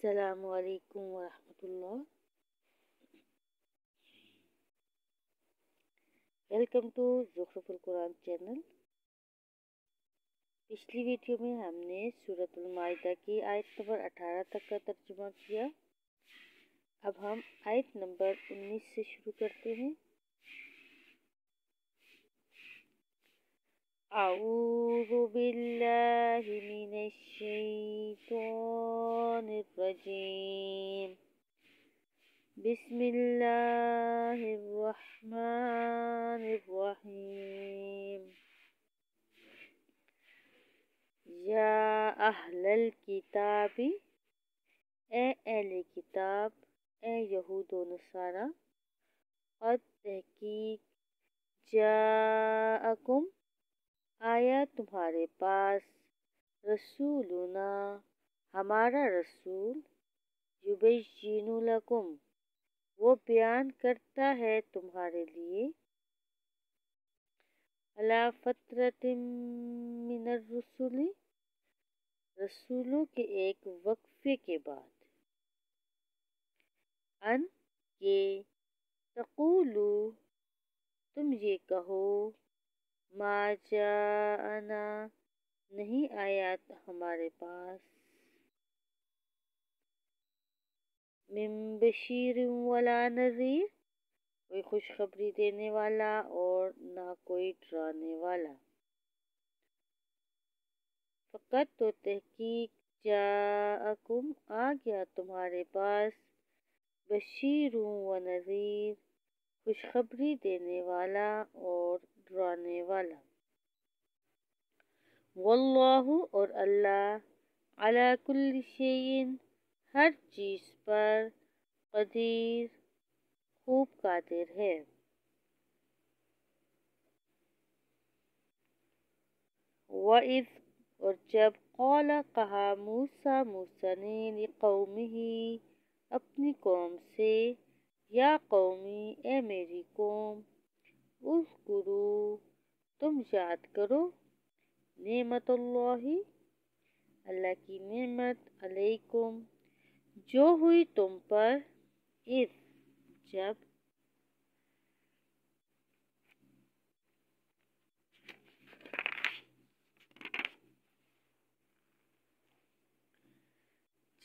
السلام علیکم ورحمۃ اللہ۔ ویلکم ٹو زخرف القرآن چینل۔ پچھلی ویڈیو میں ہم نے سورۃ المائدہ کی آیت نمبر 18 تک کا ترجمہ کیا۔ اب ہم آیت نمبر 19 سے شروع کرتے ہیں۔ اعوذ باللہ من الشیطان الرجیم، بسم اللہ الرحمن الرحیم۔ یا اہل الکتاب، اے اہل کتاب، اے یہود و نصارہ، قد تحقیق، جاءکم، آیا تمہارے پاس، رسولنا، ہمارا رسول، یبین لکم، وہ بیان کرتا ہے تمہارے لیے، علی فترۃ من الرسل، رسولوں کے ایک وقفے کے بعد، ان کہ تقولو، تم یہ کہو، ما جاءنا، نہیں آیا ہمارے پاس، من بشیر ولا نذیر، کوئی خوشخبری دینے والا اور نہ کوئی ڈرانے والا، فقط تو تحقیق، جاءکم، آ گیا تمہارے پاس، بشیر و نذیر، خوشخبری دینے والا اور ڈرانے والا، واللہ، اور اللہ، علی کل شیء، ہر چیز پر، قدیر، خوب قادر ہے۔ وَإِذْ، اور جب، قال، کہا، موسیٰ، موسیٰ نے، لقومہ، اپنی قوم سے، یا قومی، اے میری قوم، اذکروا، تم یاد کرو، نعمت اللہ، اللہ کی نعمت، علیکم، جو ہوئی تم پر، اذ، جب،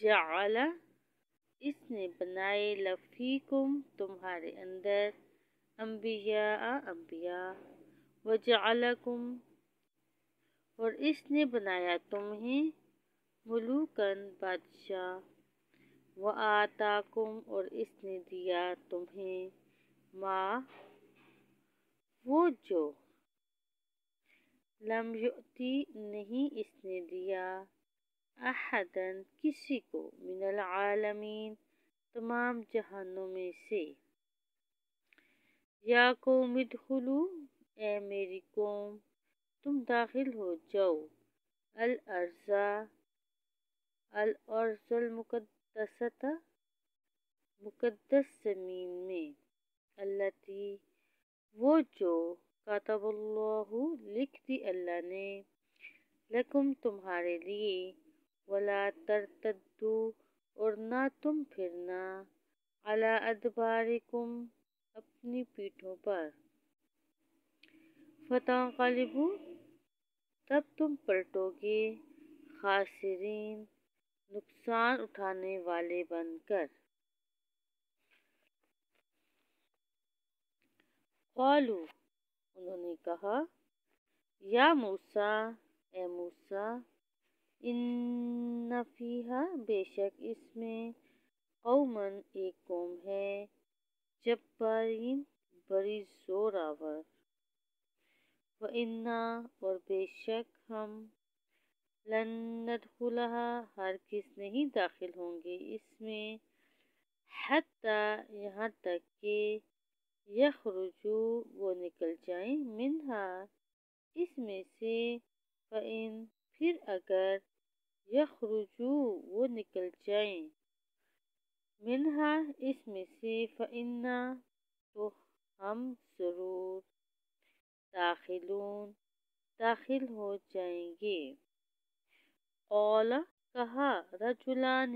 جعل، اس نے بنائے، لفیکم، تمہارے اندر، انبیاء، انبیاء، وجعلکم، اور اس نے بنایا تمہیں، ملوکن، بادشاہ، وآتاکم، اور اس نے دیا تمہیں، ما، وہ جو، لم یؤتی، نہیں اس نے دیا، احدن، کسی کو، من العالمین، تمام جہانوں میں سے، یا قوم ادخلوا، اے میری قوم، تم داخل ہو جاؤ، الارض، الارض المقدسۃ، مقدس زمین میں، التی، وہ جو، کتب اللہ، لکھ دی اللہ نے، لکم، تمہارے لیے، ولا ترتدوا، اور نہ تم پھرنا، علی ادبارکم، اپنی پیٹھوں پر، فتنقلبوا، تب تم پلٹو گے، خاسرین، نقصان اٹھانے والے بن کر۔ قالوا، انہوں نے کہا، یا موسیٰ، اے موسیٰ، ان فیہا، بے شک اس میں، قوماً، ایک قوم ہے، جبارین، بڑی زور آور، وَإِنَّا، اور بے شک ہم، لن ندخلہا، ہرگز نہیں داخل ہوں گے اس میں، حتیٰ، یہاں تک کہ، یخرجوا، وہ نکل جائیں، منہا، اس میں سے، فَإِن، پھر اگر، یخرجوا، وہ نکل جائیں، منہا، اس میں سے، فَإِنَّا، تو ہم ضرور، داخلون، داخل ہو جائیں گے۔ قال، کہا، رجلان،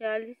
40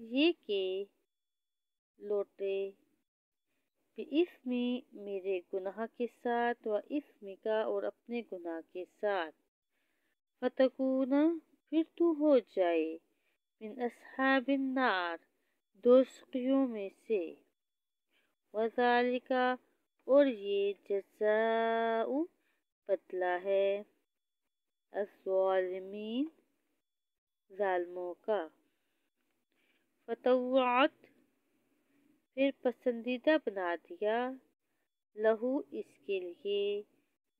یہ کہ لوٹے بِإِثْمِ میرے گناہ کے ساتھ و اِثْمِکَ اور اپنے گناہ کے ساتھ، فَتَکُونَ پھر تو ہو جائے من اصحاب النار دوزخیوں میں سے، وَذَلِکَ اور یہ جزاء بدلہ ہے الظالمین ظالموں کا۔ فطوعت پھر پسندیدہ بنا دیا لہو اس کے لیے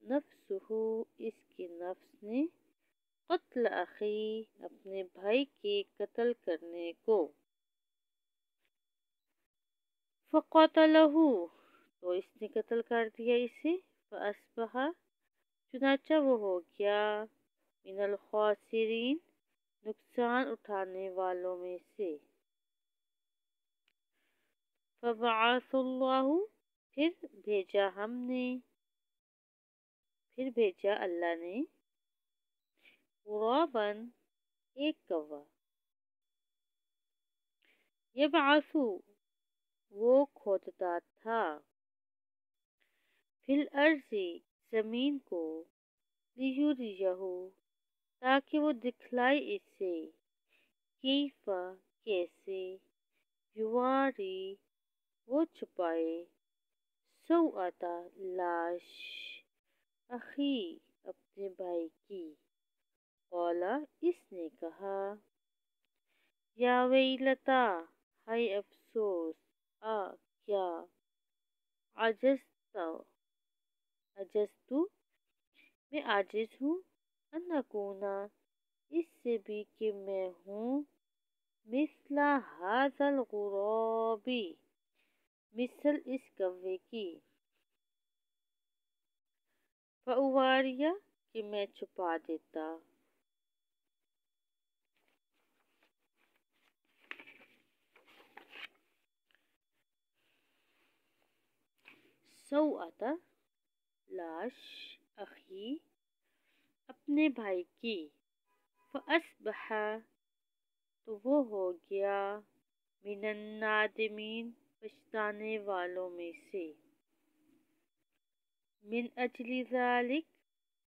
نفسہ اس کے نفس نے قتل اخی اپنے بھائی کے قتل کرنے کو، فقتلہ تو اس نے قتل کر دیا اسے، فاصبح چنانچہ وہ ہو گیا من الخاسرین نقصان اٹھانے والوں میں سے۔ فبعث اللہ پھر بھیجا اللہ نے غراباً ایک کوا، یبعث وہ کھودتا تھا، فی الارض زمین کو، لیریہ تاکہ وہ دکھلائے اسے، کیف کیسے، یواری وہ چھپائے، سوءۃ لاش، اخی اپنے بھائی کی، قال اس نے کہا، یا ویلتا ہائے افسوس، کیا عجزت میں عاجز ہوں، ان اکون اس سے بھی کہ میں ہوں، مثل ھذا الغراب مثل اس کوے کی، فاواری کہ میں چھپا دیتا، سوءۃ لاش اخی اپنے بھائی کی، فاصبح تو وہ ہو گیا من النادمین پچھتانے والوں میں سے، من اجل ذلک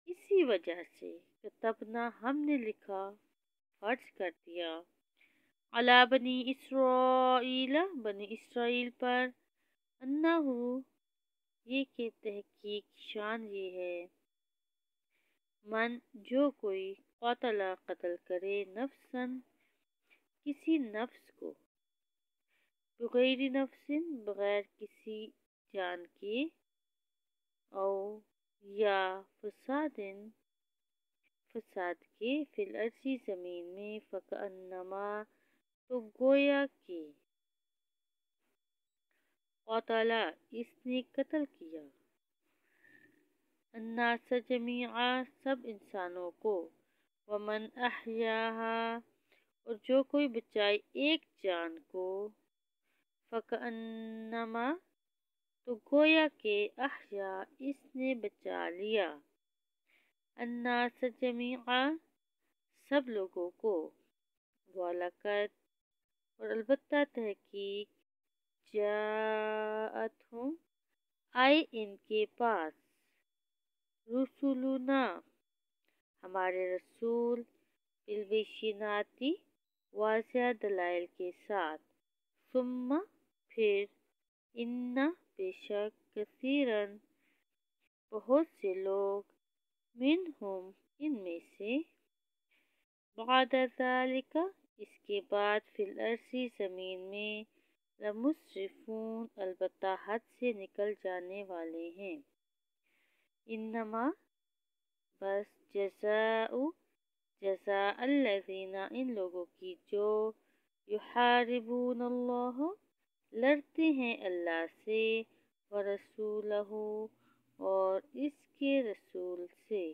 اسی وجہ سے، کتبنا ہم نے لکھا فرض کر دیا، علی بنی اسرائیل بنی اسرائیل پر، انہو یہ کہ تحقیق شان یہ ہے، من جو کوئی قتل کرے نفسا کسی نفس کو، بغیر نفس بغیر کسی جان کے، او یا فساد کے، فی الارض زمین میں، فکأنما تو گویا کہ، قتل اس نے قتل کیا، الناس جمیعا سب انسانوں کو، ومن احیاہا اور جو کوئی بچائے ایک جان کو، فکأنما تو گویا کہ، احیا اس نے بچا لیا، الناس جمیعا سب لوگوں کو، وَلَقَدْ اور البتہ تحقیق، جاءتہم آئے ان کے پاس، رسولنا ہمارے رسول، بالبیشینات واضح دلائل کے ساتھ، ثم پھر، ان بے شک، کثیرا بہت سے لوگ، منہم ان میں سے، بعد ذلک اس کے بعد، فی الارض زمین میں، لمسرفون البتہ حد سے نکل جانے والے ہیں، انما بس، جزاء الذین ان لوگوں کی جو، یحاربون اللہ لڑتے ہیں اللہ سے، ورسولہ اور اس کے رسول سے،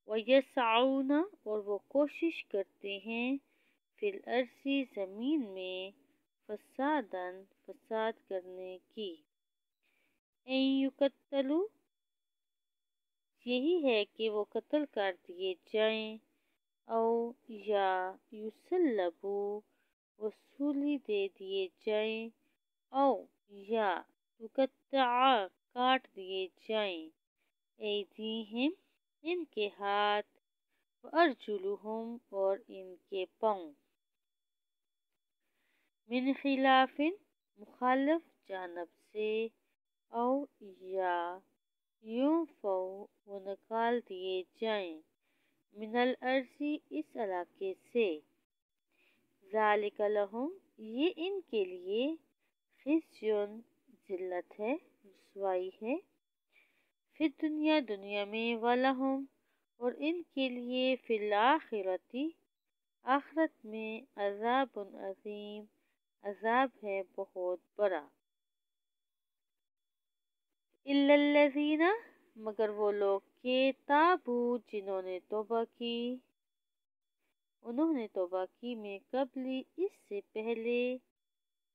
ویسعون اور وہ کوشش کرتے ہیں، فی الارض زمین میں، فساد کرنے کی، ان یقتلوا یہی ہے کہ وہ قتل کر دیے جائیں، او یا یسلبوا وصولی دے دیے جائیں، او یا تقطع کاٹ دیے جائیں، ایدیہم ان کے ہاتھ، وارجلہم اور ان کے پاؤں، من خلاف مخالف جانب سے، او یا یونفوا وہ نکال دیے جائیں، من الارض اس علاقے سے، ذالک لہم یہ ان کے لیے، خزیٌ ذلت ہے، رسوائی ہے، فی الدنیا دنیا میں، ولہم اور ان کے لیے، فی الآخرۃ آخرت میں، عذاب عظیم عذاب ہے بہت بڑا، الا الذین مگر وہ لوگ کہ تابوا جنہوں نے توبہ کی، انہوں نے توبہ کی، میں قبل اس سے پہلے،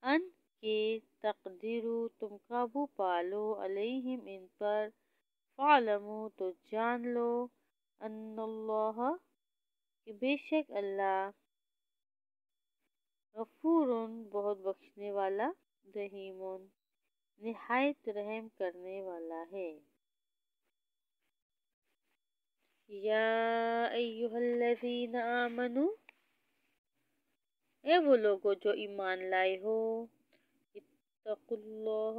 ان کے تقدروا تم قابو پالو، علیہم ان پر، فاعلموا تو جان لو، ان اللہ کہ بے شک اللہ، غفور بہت بخشنے والا، رحیم نہایت رحم کرنے والا ہے۔ یا ایہا الذین آمنوا اے وہ لوگو جو ایمان لائے ہو، اتقوا اللہ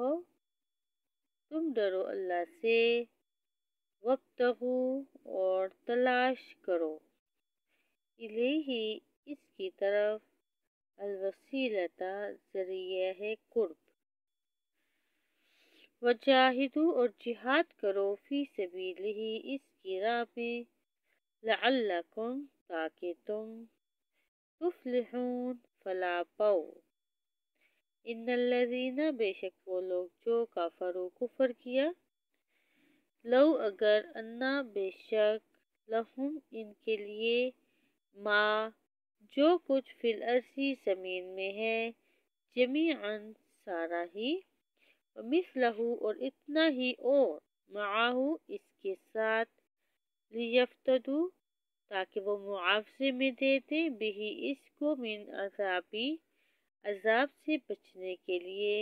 تم ڈرو اللہ سے، وابتغوا اور تلاش کرو، الیہ اس کی طرف، الوسیلۃ ذریعہ ہے قرب، وجاہدوا اور جہاد کرو، فی سبیلہ اس کی راہ میں، لعلکم تاکہ تم، تفلحون فلاح پاؤ، ان الذین بے شک وہ لوگ جو کفروا کفر کیا، لو اگر انا بے شک، لہم ان کے لیے، ما جو کچھ، فی الارض زمین میں ہے، جمیعاً سارا ہی، ومثلہ اور اتنا ہی اور، معہ اس کے ساتھ، لیفتدوا تاکہ وہ معاوضے میں دے دیں، بہ اس کو، من عذابی عذاب سے بچنے کے لیے،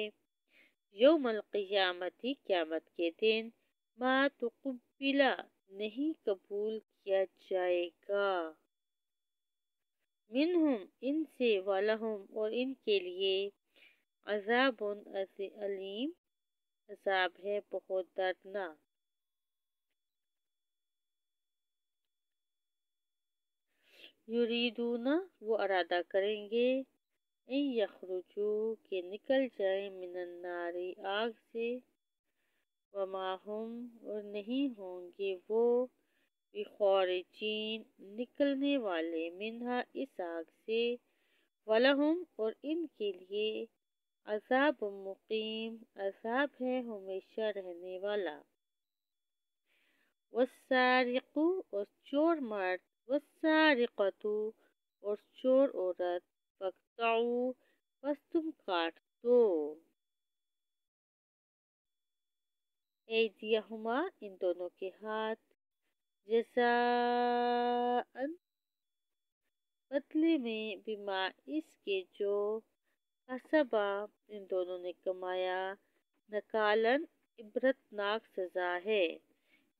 یوم القیامت قیامت کے دن، ما تقبل نہیں قبول کیا جائے گا، منہم ان سے، ولہم اور ان کے لیے، عذاب علیم عذاب ہے بہت دردناک۔ یریدون وہ ارادہ کریں گے، ان یخرجوا کہ نکل جائیں، من النار آگ سے، وما ہم اور نہیں ہوں گے وہ، بخارجین نکلنے والے، منہا اس آگ سے، ولہم اور ان کے لیے، عذاب مقیم عذاب ہے ہمیشہ رہنے والا، والسارق اور چور مرد، والسارقۃ اور چور عورت، فاقطعوا پس تم کاٹ دو، ایدیہما ان دونوں کے ہاتھ، جزاء بدلے میں، بما اس کے جو، کسبا ان دونوں نے کمایا، نکالاً عبرتناک سزا ہے،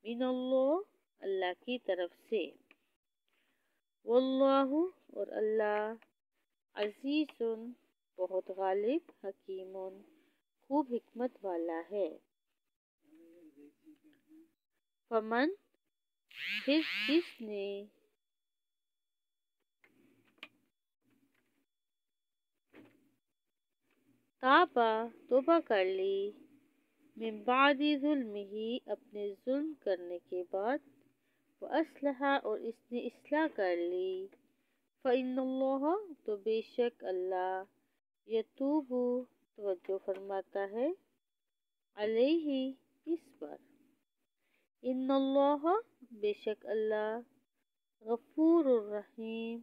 من اللہ اللہ کی طرف سے، واللہ اور اللہ، عزیز بہت غالب، حکیم خوب حکمت والا ہے، فمن پھر جس نے، تابا توبہ کر لی، من بعد ظلمہ اپنے ظلم کرنے کے بعد، وَأَصْلَحَ اور اس نے اصلاح کر لی، فَإِنَّ اللَّهَ تو بے شک اللہ، یتوب توجہ فرماتا ہے، علیہ اس پر، ان اللہ بے شک اللہ، غفور الرحیم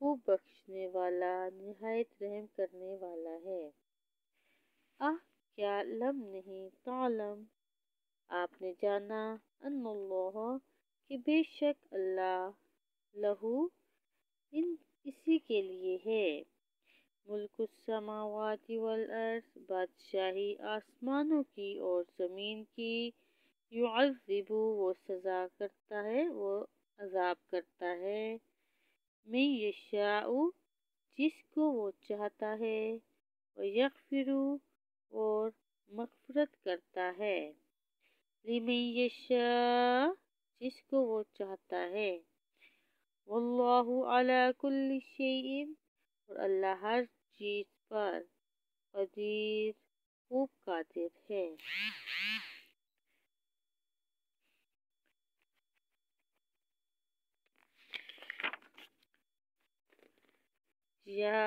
خوب بخشنے والا، نہایت رحم کرنے والا ہے، کیا لم نہیں، تعلم آپ نے جانا، ان اللہ کہ بے شک اللہ، لہو اسی کے لیے ہے، ملک السماوات والارض، بادشاہی آسمانوں کی اور زمین کی، یعذب وہ سزا کرتا ہے، وہ عذاب کرتا ہے، من یشاء جس کو وہ چاہتا ہے، ویغفر اور مغفرت کرتا ہے، لمن یشاء جس کو وہ چاہتا ہے، واللہ علی کل شیء اور اللہ ہر چیز پر قدیر خوب قادر ہے۔ یا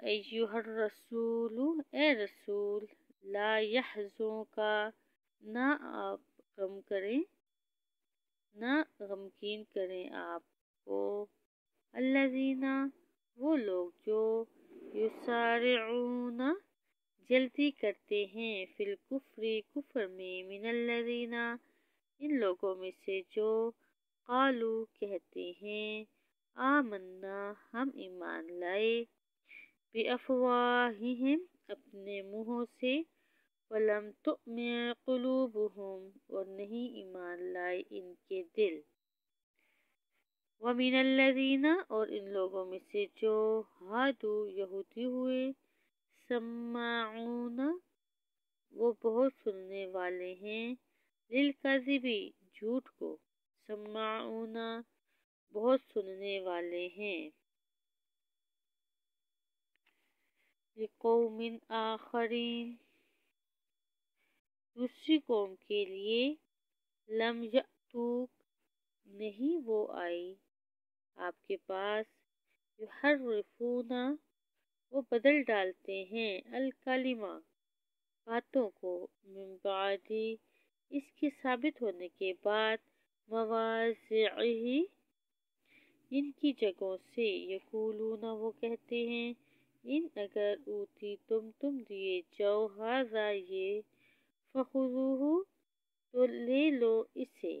ایہا الرسول اے رسول، لا یحزنک نہ آپ غم کریں، نہ غمگین کریں آپ کو، الذین وہ لوگ جو یسارعون جلدی کرتے ہیں، فی الکفر کفر میں، من الذین ان لوگوں میں سے جو قالو کہتے ہیں، آمنا ہم ایمان لائے، بافواہہم اپنے منہوں سے، ولم تؤمن قلوبہم اور نہیں ایمان لائے ان کے دل، ومن الذین اور ان لوگوں میں سے جو ہادو یہودی ہوئے، سماعون وہ بہت سننے والے ہیں، للکذب جھوٹ کو، سماعون بہت سننے والے ہیں، لقوم آخرین دوسری قوم کے لیے، لم یأتوک نہیں وہ آئی آپ کے پاس، یحرفون وہ بدل ڈالتے ہیں، الکلمہ باتوں کو، من بعد اس کے ثابت ہونے کے بعد، مواضعہ ان کی جگہوں سے، یقولون وہ کہتے ہیں، ان اگر تم دیے جاؤ، ھذا یہ، فخذوہ تو لے لو اسے،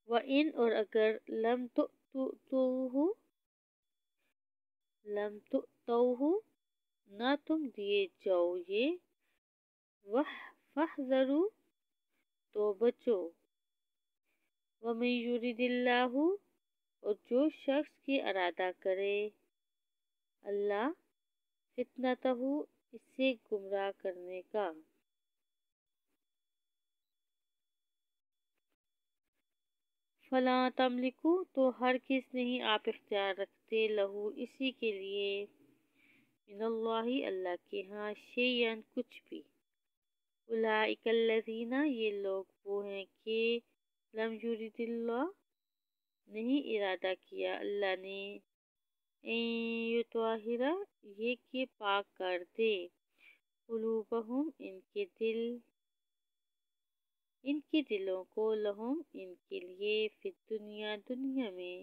وَإِنْ اور اگر لم تؤتوہ نہ تم دیے جاؤ یہ، فاحذروا تو بچو، وَمَن یرد اللہ اور جو شخص کی ارادہ کرے اللہ، فتنتہ اسے گمراہ کرنے کا، فلا تملکو تو ہرگز نہیں آپ اختیار رکھتے، لہو اسی کے لیے، من اللہ اللہ کے ہاں، شیئا کچھ بھی، اولئک الذین یہ لوگ وہ ہیں کہ، لم یرد اللہ نہیں ارادہ کیا اللہ نے، ان یطہر یہ کہ پاک کر دے، قلوبہم ان کے دلوں کو، لہم ان کے لیے، فی الدنیا دنیا میں،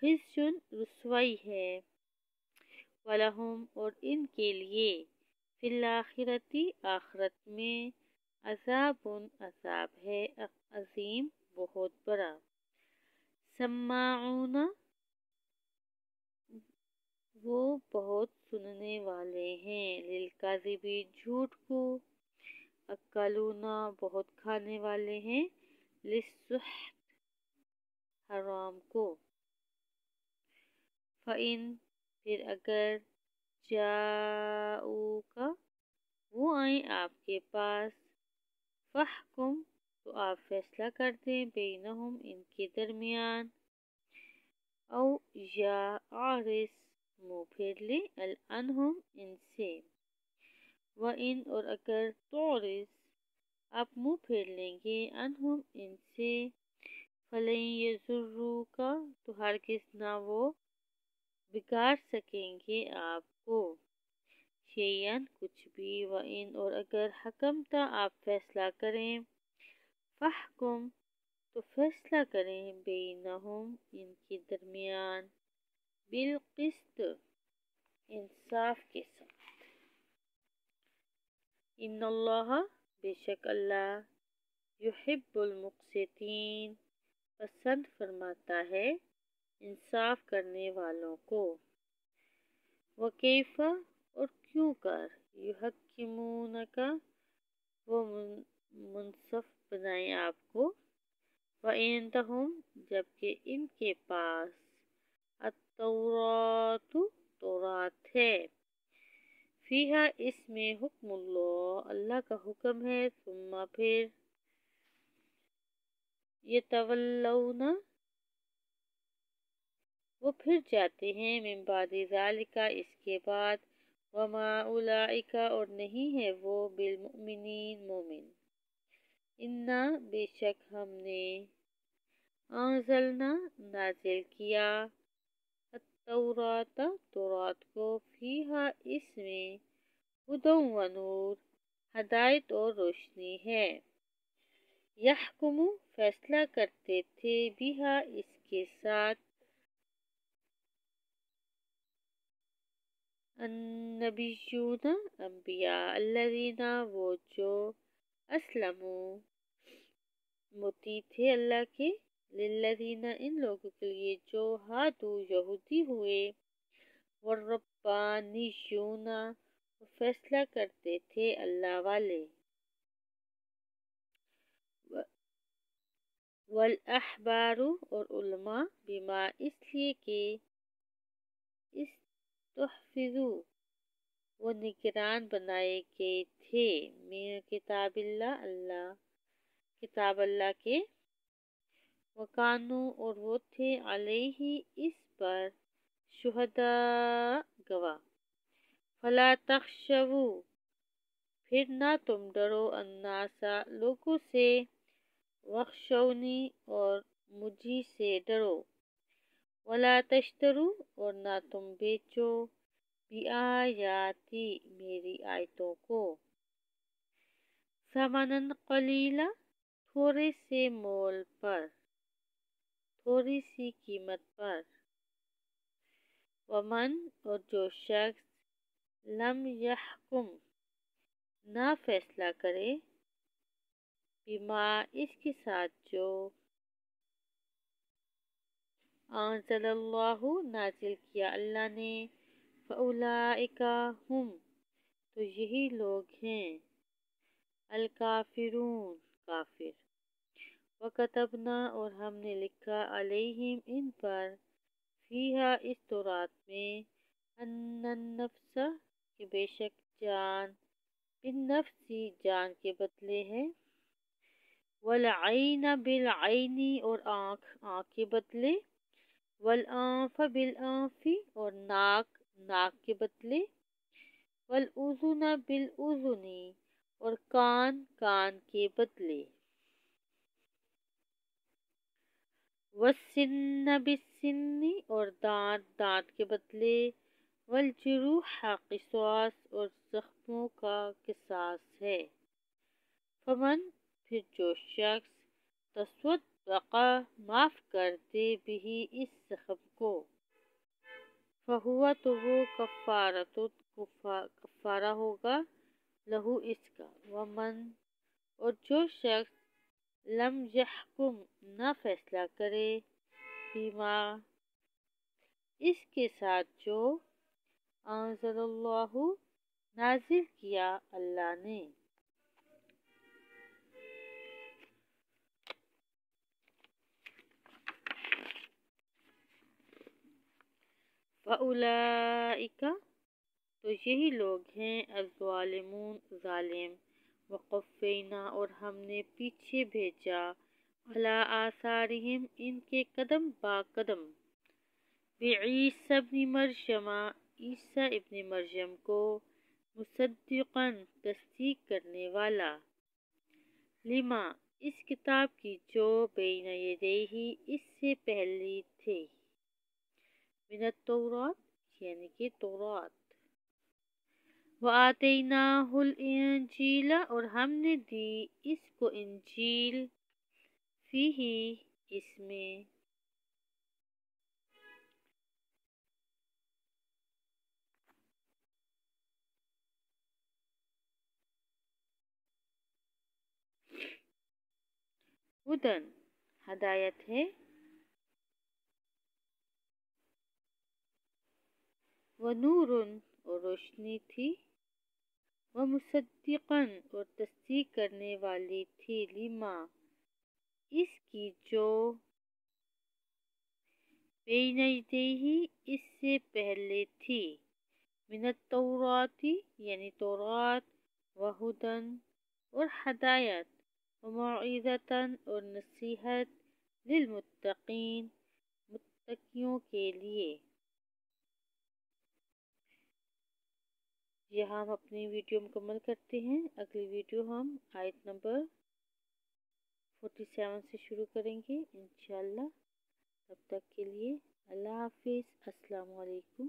خزی رسوائی ہے، ولہم اور ان کے لیے، فی الآخرۃ آخرت میں، عذاب عذاب ہے، عظیم بہت بڑا، سماعون وہ بہت سننے والے ہیں، للکذب جھوٹ کو، اکلون بہت کھانے والے ہیں، للسحت حرام کو، فإن پھر اگر جاؤک وہ آئیں آپ کے پاس، فاحکم تو آپ فیصلہ کر دیں، بینہم ان کے درمیان، او یا اعرض منہ پھیر لیں، عنہم ان سے، وَإِنْ اور اگر تعرض آپ منہ پھیر لیں گے، عنہم ان سے، فلن یضروک تو ہرگز نہ وہ بگاڑ سکیں گے آپ کو، شیئا کچھ بھی، وَإِنْ اور اگر حکمت آپ فیصلہ کریں، فاحکم تو فیصلہ کریں، بینہم ان کے درمیان، بالقسط انصاف کے ساتھ، ان اللہ بے شک اللہ، یحب المقسطین پسند فرماتا ہے انصاف کرنے والوں کو۔ وکیف اور کیوں کر یحکمونک وہ منصف بنائیں آپ کو وعندہم جبکہ ان کے پاس التورات تورات ہے فیہا اس میں حکم اللہ اللہ کا حکم ہے ثم پھر یتولون وہ پھر جاتے ہیں من بعد ذالک اس کے بعد وما اولئک اور نہیں ہے وہ بالمؤمنین مومن انا بے شک ہم نے انزلنا نازل کیا التورات تورات کو فیہا اس میں ہدی و نور ہدایت اور روشنی ہے یحکم فیصلہ کرتے تھے بہا اس کے ساتھ النبیون انبیاء الذین وہ جو اسلموا مطیع تھے اللہ کے للذین ان لوگوں کے لیے جو ہادو یہودی ہوئے والربانیون فیصلہ کرتے تھے اللہ والے والاحبار اور علماء بما اس لیے کہ استحفظوا وہ نگران بنائے گئے تھے من کتاب اللہ کتاب اللہ کے وکانو اور وہ تھے علیہ اس پر شہداء گواہ فلا تخشوا پھر نہ تم ڈرو الناس لوگوں سے وخشونی اور مجھی سے ڈرو ولا تشترو اور نہ تم بیچو بآیاتی میری آیتوں کو ثمنا قلیلا تھوڑے سے مول پر تھوڑی سی قیمت پر ومن اور جو شخص لم یحکم نہ فیصلہ کرے بما اس کے ساتھ جو انزل اللہ نازل کیا اللہ نے فاولئک ہم تو یہی لوگ ہیں الکافرون کافر وکتبنا اور ہم نے لکھا علیہم ان پر فیہا اس تورات میں ان النفس کہ بے شک جان بالنفس جان کے بدلے ہے والعین بالعین اور آنکھ آنکھ کے بدلے والانف بالانف اور ناک ناک کے بدلے والاذن بالاذن اور کان کان کے بدلے والسن بالسن اور دانت دانت کے بدلے والجروح قصاص اور زخموں کا قصاص ہے فمن پھر جو شخص تصدق معاف کر دے بھی اس زخم کو فہو تو وہ کفارہ ہوگا لہو اس کا ومن اور جو شخص لم یحکم نہ فیصلہ کرے بما اس کے ساتھ جو انزل اللہ نازل کیا اللہ نے فاولئک تو یہی لوگ ہیں الظالمون ظالم وقفینا اور ہم نے پیچھے بھیجا علی آثارہم ان کے قدم با قدم بعیسی ابن مریم عیسیٰ ابن مریم کو مصدقا تصدیق کرنے والا لما اس کتاب کی جو بین یدیہ اس سے پہلی تھی من التورات یعنی کہ تورات وآتیناہ الانجیل اور ہم نے دی اس کو انجیل فیہ اس میں ہدن ہدایت ہے ونورن اور روشنی تھی، ومصدقن اور تصدیق کرنے والی تھی، لما اس کی جو بین یدیہ اس سے پہلے تھی، من التوراۃ یعنی تورات، وہدن اور ہدایت، وموعظۃ اور نصیحت، للمتقین متقیوں کے لیے۔ یہاں ہم اپنی ویڈیو مکمل کرتے ہیں۔ اگلی ویڈیو ہم آیت نمبر 47 سے شروع کریں گے انشاءاللہ۔ تب تک کے لیے اللہ حافظ، السلام علیکم۔